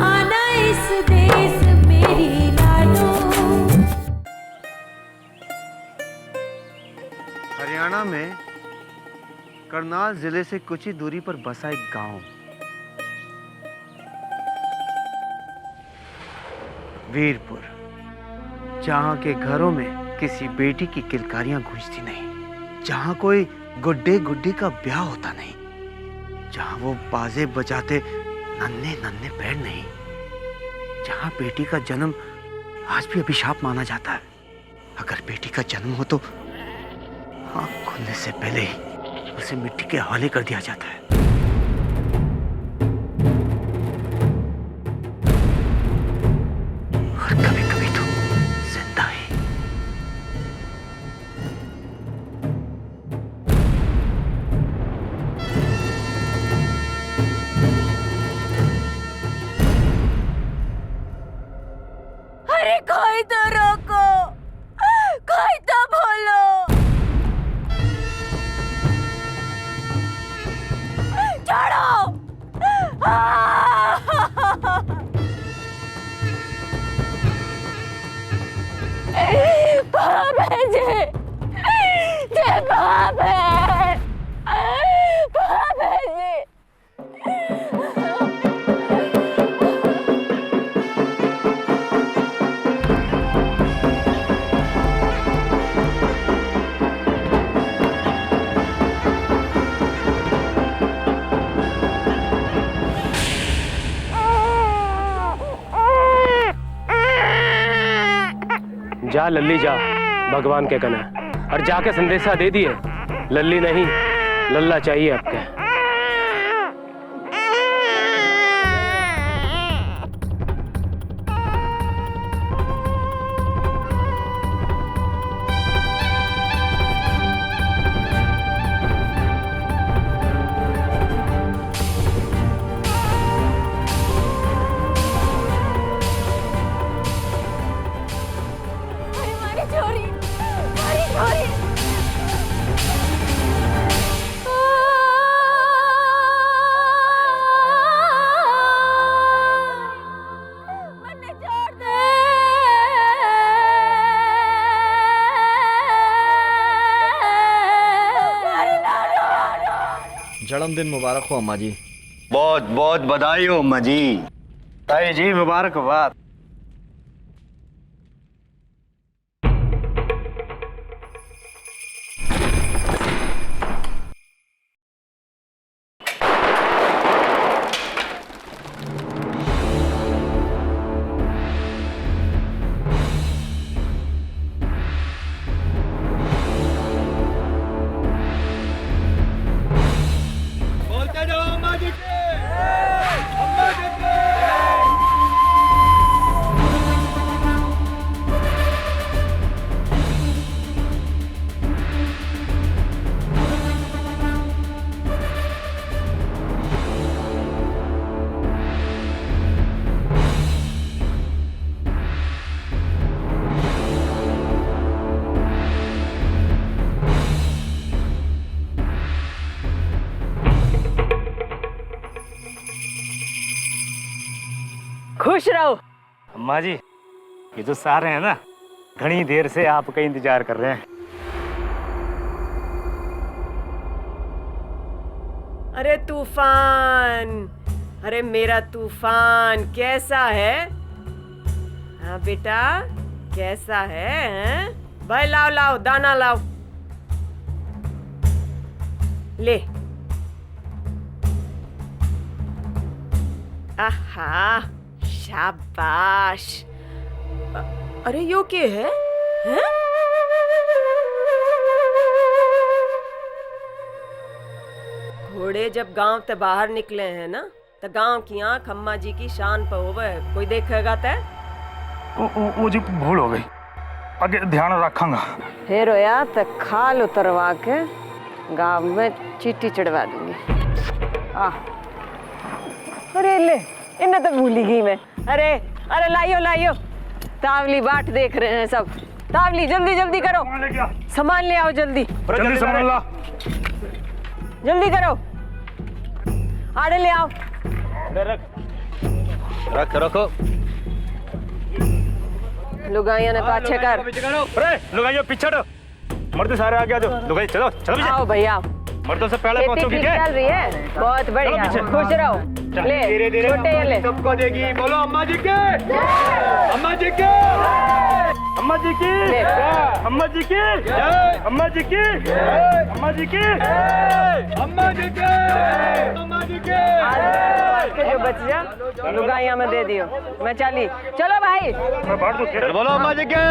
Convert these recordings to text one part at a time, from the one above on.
आना इस देश मेरी लाडो। हरियाणा में करनाल जिले से कुछ ही दूरी पर बसा एक गांव, वीरपुर, जहां के घरों में किसी बेटी की किलकारियां गूंजती नहीं, जहां कोई गुड्डे गुड्डी का ब्याह होता नहीं, जहां वो बाजे बजाते नन्हे नन्हे पैर नहीं, जहां बेटी का जन्म आज भी अभिशाप माना जाता है। अगर बेटी का जन्म हो तो आँख खुलने से पहले ही उसे मिट्टी के हवाले कर दिया जाता है। और कभी कभी तो जिंदा ही। अरे कोई तो रोको, कोई तो बोलो। छोड़ो। बाप है जे बाप है, बाप है जे। जा लल्ली जा भगवान के कने और जाके संदेशा दे दिए, लल्ली नहीं लल्ला चाहिए आपके। जन्मदिन मुबारक हो अम्मा जी। बहुत बहुत बधाई हो अम्मा जी। ताई जी मुबारकबाद। खुश रहो। अम्मा जी ये तो सारे हैं ना, घनी देर से आपका इंतजार कर रहे हैं। अरे तूफान, अरे मेरा तूफान कैसा है? हाँ बेटा कैसा है, हैं? भाई लाओ लाओ दाना लाओ, ले। आहा शाबाश। अरे यो के है? हैं? घोड़े जब गांव से बाहर निकले हैं ना, तो गांव की आंख अम्मा जी की शान पर होवे, कोई देखेगा तय? वो जी भूल हो गई, आगे ध्यान रखूंगा। फिर होया तो खाल उतरवा के गांव में चीटी चढ़वा दूंगी। अरे ले, इन्हें तो भूल ही गई मैं। अरे अरे लाइयो लाइयो, तावली बाट देख रहे हैं सब। तावली जल्दी जल्दी करो, सामान ले आओ जल्दी। जल्दी सामान ला, जल्दी करो, आड़े ले आओ। रख रखो। लुगाइया ने पाछे कर। अरे लुगाइयों पीछे हटो, मर्द सारे आगे आ जाओ। लुगाई चलो चलो पीछे। आओ भैया, मर्दों से पहले खेती पहुंचोगी ठीक क्या? चल रही है, बहुत बढ़िया, पीछे। खुश रहो। ले धीरे धीरे छोटे ये ले। सबको देगी। बोलो अम्मा जी के, अम्मा जी के, अम्मा जी की, ले। अम्मा जी की, अम्मा जी की, अम्मा जी की, अम्मा जी के, अम्मा जी के। आज के जो बच जा लुगाइया में दे दियो। मैं चली, चलो भाई। मैं बांट दूं। बोलो अम्मा जी के।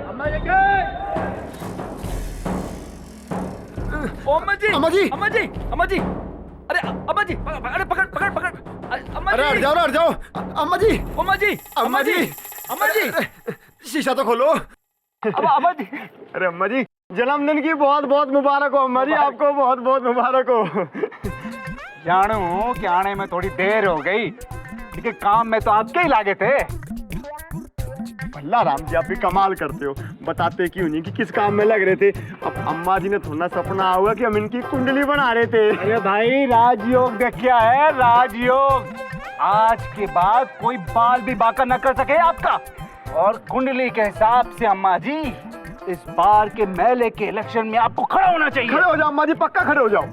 अम्मा जी के। अम्मा जी, अम्मा जी, अम्मा जी, अम्मा जी, अरे अम्मा जी, अरे पकड़ पकड़ पकड़, अम्मा जी, अरे हट जाओ अम्मा जी, अम्मा जी, अम्मा जी, अम्मा जी, शीशा तो खोलो। अम्मा जी, अरे अम्मा जी जन्मदिन की बहुत बहुत मुबारक हो अम्मा जी, आपको बहुत बहुत मुबारक हो। जानू कि आने में थोड़ी देर हो गई, लेकिन काम में तो आपके ही लागे थे। भल्ला राम जी, आप भी कमाल करते हो, बताते क्यों नहीं कि किस काम में लग रहे थे। अब अम्मा जी ने थोड़ा सपना हुआ कि हम इनकी कुंडली बना रहे थे। अरे भाई राजयोग देख क्या है, राजयोग। आज के बाद कोई बाल भी बांका न कर सके आपका। और कुंडली के हिसाब से अम्मा जी, इस बार के मेले के इलेक्शन में आपको खड़ा होना चाहिए। खड़े हो जाओ अम्मा जी, पक्का खड़े हो जाओ।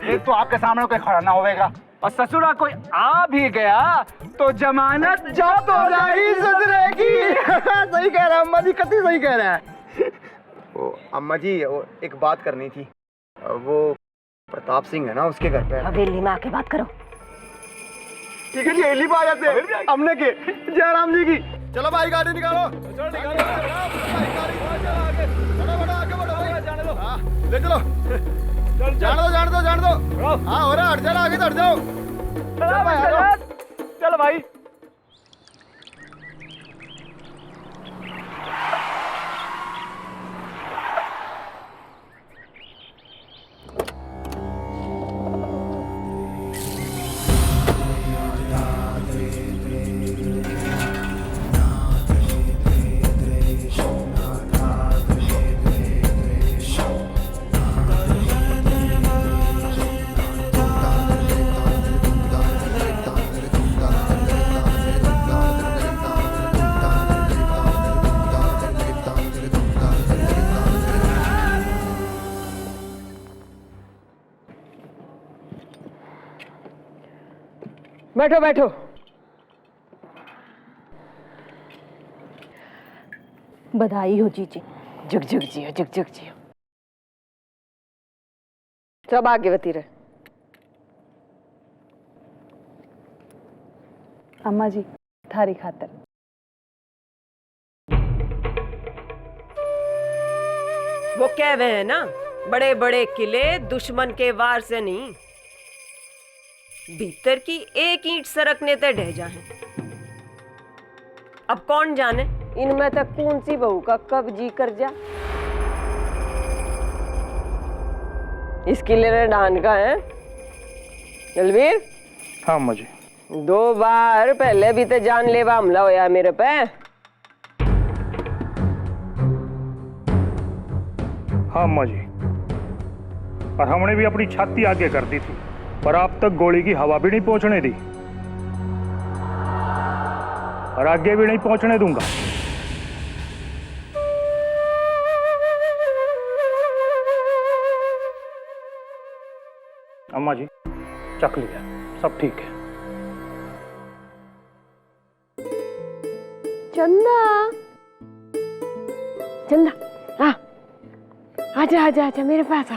एक तो आपके सामने कोई खड़ा ना होएगा, और ससुरा कोई आ भी गया तो जमानत जब्त हो जाएगी ससुरे की। सही कह रहा है अम्मा जी, कतई सही कह रहा है। वो अम्मा जी, वो एक बात करनी थी। वो प्रताप सिंह है ना, उसके घर पे। हवेली में आके बात करो। ठीक है जी, हेली पे आ जाते हैं हमने के। जयराम जी की। चलो भाई गाड़ी निकालो। ले चलो, जान दो। हाँ हो रहा, हट जाओ आगे, हट जाओ। चलो भाई। बैठो बैठो। बधाई हो जीजी। जुग जुग जियो, जुग जुग जियो। सब भाग्यवती रहे। अम्मा जी, थारी खातर। वो कह रहे हैं ना, बड़े बड़े किले दुश्मन के वार से नहीं, भीतर की एक ईंट सरकने ते ढह जाए। अब कौन जाने इनमें तक कौन सी बहू का कब जी कर जा। इस किले ने ढान का है दलवीर। हाँ अम्मा जी। 2 बार पहले भी तो जानलेवा हमला होया मेरे पे। हाँ अम्मा जी, और हमने भी अपनी छाती आगे कर दी थी, पर आप तक गोली की हवा भी नहीं पहुंचने दी, और आगे भी नहीं पहुंचने दूंगा। अम्मा जी चख लिया, सब ठीक है। चंदा, चंदा, आ, आजा आजा आजा मेरे पास आ।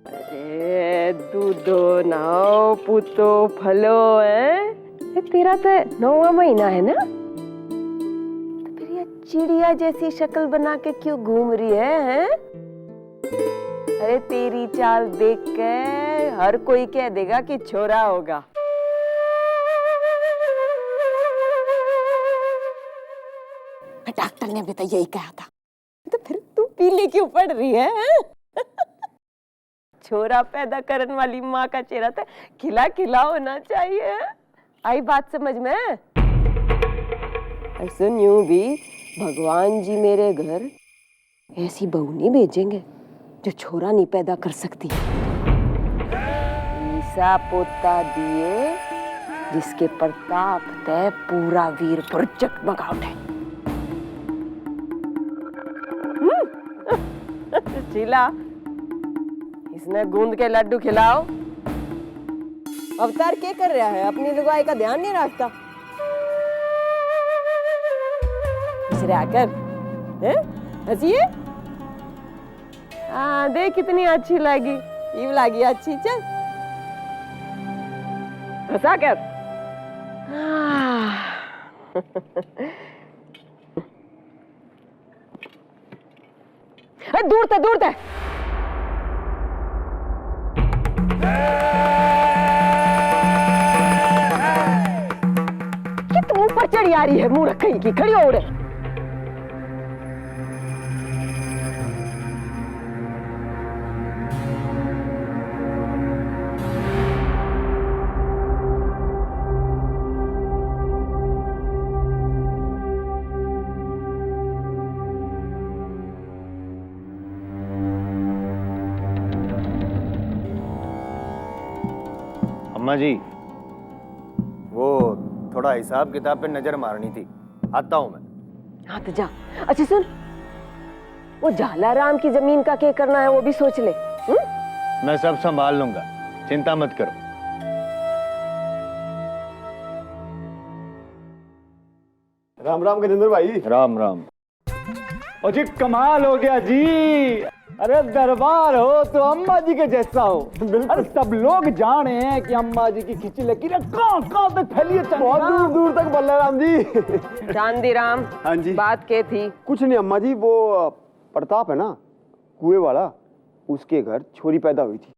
अरे दूधो नाओ पुतो फलो है। तेरा तो 9वां महीना है ना, तो फिर ये चिड़िया जैसी शक्ल बना के क्यों घूम रही है? अरे तेरी चाल देख के हर कोई कह देगा कि छोरा होगा। डॉक्टर ने भी तो यही कहा था, तो फिर तू पीली क्यों पड़ रही है? छोरा पैदा करने वाली माँ का चेहरा तो खिला खिला होना चाहिए। आई बात समझ में? सुन, यूं भी भगवान जी मेरे घर ऐसी बहू नहीं भेजेंगे जो छोरा नहीं पैदा कर सकती। ऐसा पोता दिए जिसके प्रताप ते पूरा वीरपुर जगमगा उठे। शीला, इसने गूंद के लड्डू खिलाओ। अवतार क्या कर रहा है? अपनी लुगाई का ध्यान नहीं रखता। आकर हंसिए। हाँ, देख कितनी अच्छी लगी। ये लगी अच्छी, चल हंसा कर। दूर थे, दूर थे। तुम ऊपर चढ़ी आ रही है, मुंह रखी की खड़ी हो रहे। अम्मा जी, वो थोड़ा हिसाब किताब पे नजर मारनी थी, आता हूं मैं। हाँ तो जा। अच्छा सुन, वो झालाराम की जमीन का क्या करना है वो भी सोच ले। मैं सब संभाल लूंगा, चिंता मत करो। राम राम गजेंद्र भाई। राम राम। और जी कमाल हो गया जी। अरे दरबार हो तो अम्मा जी के जैसा हो। अरे सब लोग जाने हैं कि अम्मा जी की खिंची लकीरें कहाँ तक फैली है, बहुत दूर दूर तक। बल्लाराम जी। चांदीराम, हाँ जी। बात क्या थी? कुछ नहीं अम्मा जी, वो प्रताप है ना कुएं वाला, उसके घर छोरी पैदा हुई थी।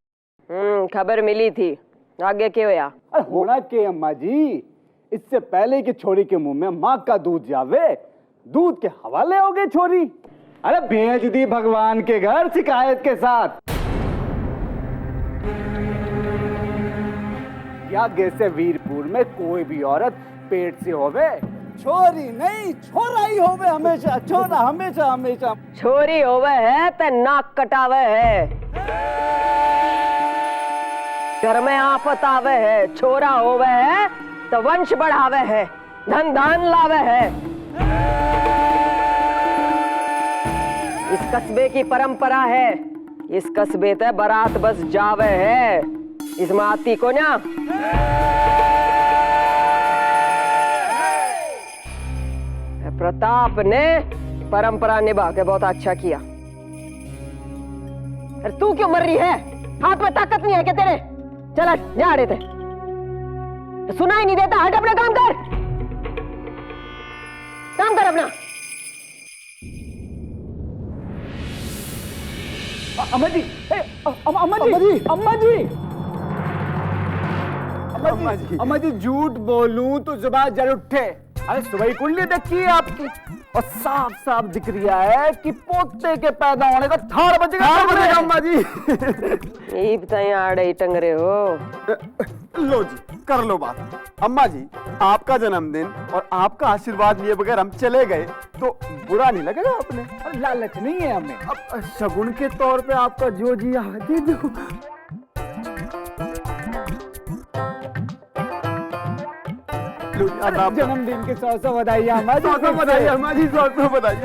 खबर मिली थी, आगे क्या हुआ? अरे होना के अम्मा जी, इससे पहले कि छोरी के मुंह में माँ का दूध जावे, दूध के हवाले हो गई छोरी। अरे भेज दी भगवान के घर शिकायत के साथ। आगे से वीरपुर में कोई भी औरत पेट से होवे, छोरी नहीं छोरा ही होवे हमेशा, छोरा हमेशा हमेशा। छोरी होवे है तो नाक कटावे है, घर में आफत आवे है। छोरा होवे है तो वंश बढ़ावे है, धन धान लावे है। इस कस्बे की परंपरा है, इस कस्बे ते बारात बस जावे है। इस माती को ना प्रताप ने परंपरा निभा के बहुत अच्छा किया। अरे तू क्यों मर रही है? हाथ में ताकत नहीं है क्या तेरे? चल जा रहे थे, सुनाई नहीं देता। हट, अपना काम कर, काम कर अपना। अम्मा जी, अम्मा जी, अम्मा जी, अम्मा जी, झूठ बोलूं तो जुबान जल उठे। अरे सुबह ही कुंडली देखी है आपकी, और साफ साफ दिख रहा है कि पोते के पैदा होने का थाड़ बजेगा अम्मा जी। यही बताइए, आड़े ही टंग रहे हो। लो जी, कर लो बात। अम्मा जी, आपका जन्मदिन और आपका आशीर्वाद लिए बगैर हम चले गए तो बुरा नहीं लगेगा आपने? अरे लालच नहीं है हमें, अब शगुन के तौर पे आपका जो जी दे दो। जन्मदिन के 100 बधाई अम्मा जी, 100 बधाई अम्मा जी, 100 बधाई।